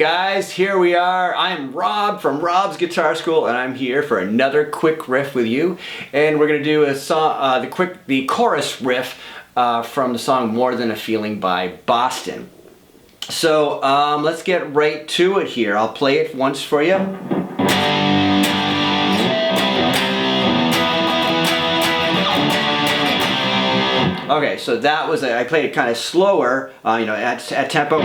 guys, here we are. I'm Rob from Rob's Guitar School, and I'm here for another quick riff with you. And we're gonna do a song, the chorus riff from the song "More Than a Feeling" by Boston. So let's get right to it here. I'll play it once for you. Okay, so that was I played it kind of slower, you know, at tempo.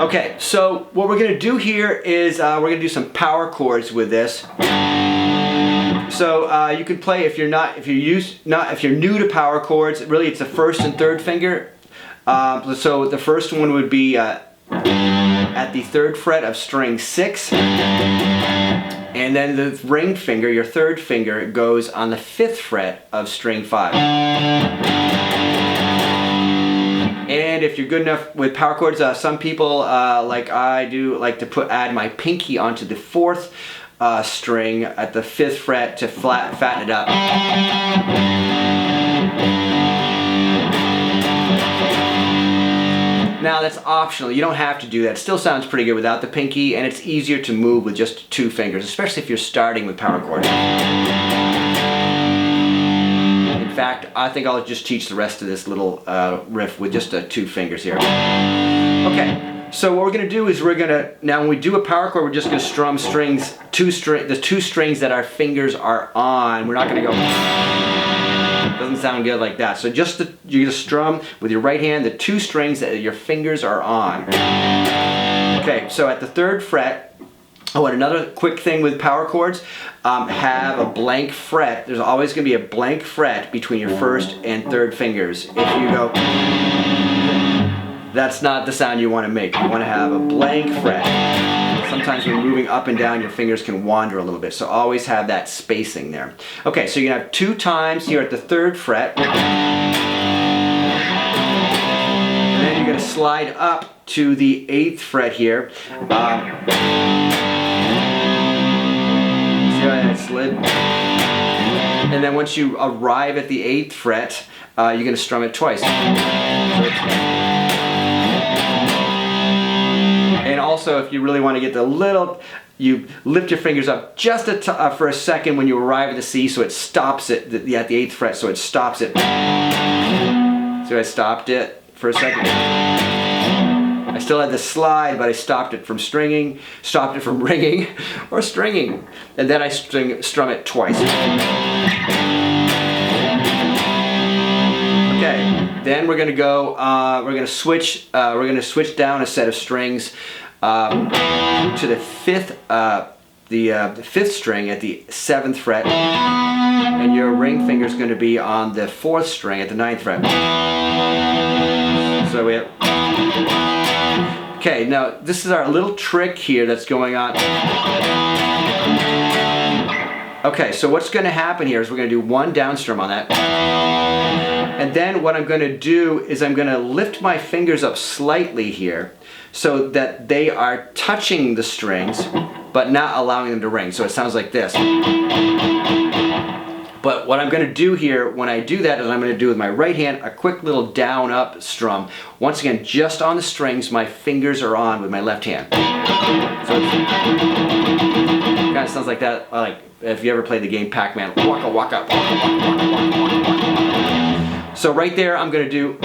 Okay, so what we're gonna do here is we're gonna do some power chords with this. So you can play if you're new to power chords. Really, it's the first and third finger. So the first one would be at the 3rd fret of string 6, and then the ring finger, your 3rd finger, goes on the 5th fret of string 5. And if you're good enough with power chords, some people, like I do, like to add my pinky onto the 4th string at the 5th fret to fatten it up. Now that's optional, you don't have to do that. It still sounds pretty good without the pinky, and it's easier to move with just 2 fingers, especially if you're starting with power chords. In fact, I think I'll just teach the rest of this little riff with just 2 fingers here. Okay, so what we're going to do is now when we do a power chord, we're just going to strum strings, the 2 strings that our fingers are on. We're not going to go... Doesn't sound good like that. So you're gonna strum with your right hand the 2 strings that your fingers are on. Okay, so at the 3rd fret, oh, and another quick thing with power chords, have a blank fret. There's always gonna be a blank fret between your 1st and 3rd fingers. If you go, that's not the sound you want to make. You want to have a blank fret. Sometimes when moving up and down, your fingers can wander a little bit, so always have that spacing there. Okay, so you're gonna have 2 times here at the 3rd fret, and then you're gonna slide up to the 8th fret here. See how that slid? And then once you arrive at the 8th fret, you're gonna strum it twice. And also, if you really want to get you lift your fingers up just for a second when you arrive at the C, so it stops it at the 8th fret, so it stops it. So I stopped it for a second. I still had the slide, but I stopped it from ringing, or stringing. And then I strum it twice. Okay, then we're gonna go. We're gonna switch down a set of strings to the 5th, the 5th string at the 7th fret, and your ring finger is going to be on the 4th string at the 9th fret. So we have. Okay, now this is our little trick here that's going on. Okay, so what's going to happen here is we're going to do 1 down strum on that. And then what I'm going to do is I'm going to lift my fingers up slightly here so that they are touching the strings but not allowing them to ring. So it sounds like this. But what I'm going to do here when I do that is I'm going to do with my right hand a quick little down up strum. Once again, just on the strings my fingers are on with my left hand. So it kind of sounds like that, like if you ever played the game Pac-Man. Waka waka, waka waka waka waka waka. So right there I'm going to do,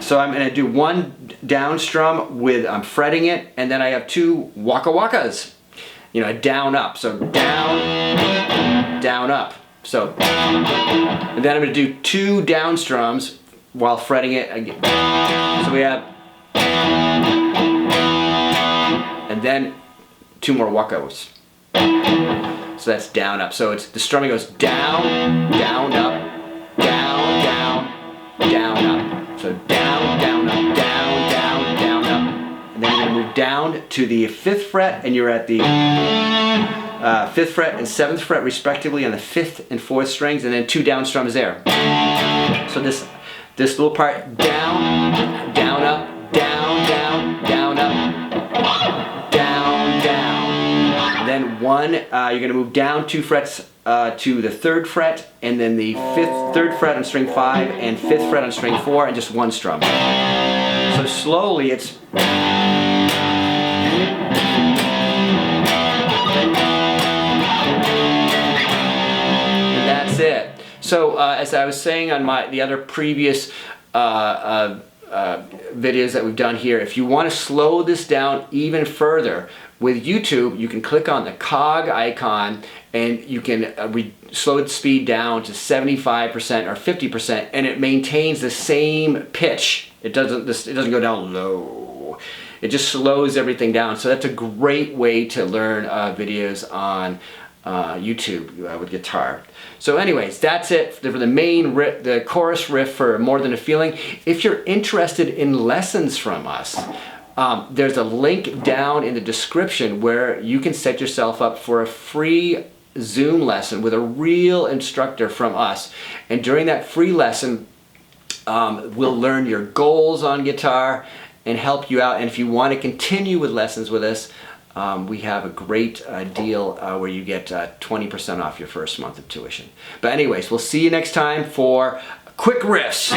so I'm going to do 1 down strum with, I'm fretting it, and then I have 2 waka wakas. You know, down up. So down up. So, and then I'm going to do 2 down strums while fretting it again. So we have, and then 2 more wakos. So that's down up. So it's the strumming goes down, down, up, down, down, down, up. So down, down, up, down, down, down, up. And then you're going to move down to the 5th fret, and you're at the 5th fret and 7th fret respectively on the 5th and 4th strings, and then 2 down strums there. So this little part, down, down, up, down, down, down, up, down, down. And then 1 1, you're going to move down 2 frets to the 3rd fret, and then the 3rd fret on string 5 and 5th fret on string 4, and just 1 strum. So slowly it's... And that's it. So as I was saying on the other previous videos that we've done here, if you want to slow this down even further, with YouTube, you can click on the cog icon and you can slow the speed down to 75% or 50%, and it maintains the same pitch. It doesn't go down low. It just slows everything down. So that's a great way to learn videos on YouTube with guitar. So anyways, that's it for the main riff, the chorus riff for More Than a Feeling. If you're interested in lessons from us, there's a link down in the description where you can set yourself up for a free Zoom lesson with a real instructor from us. And during that free lesson, we'll learn your goals on guitar and help you out. And if you want to continue with lessons with us, we have a great deal where you get 20% off your first month of tuition. But anyways, we'll see you next time for Quick Riffs.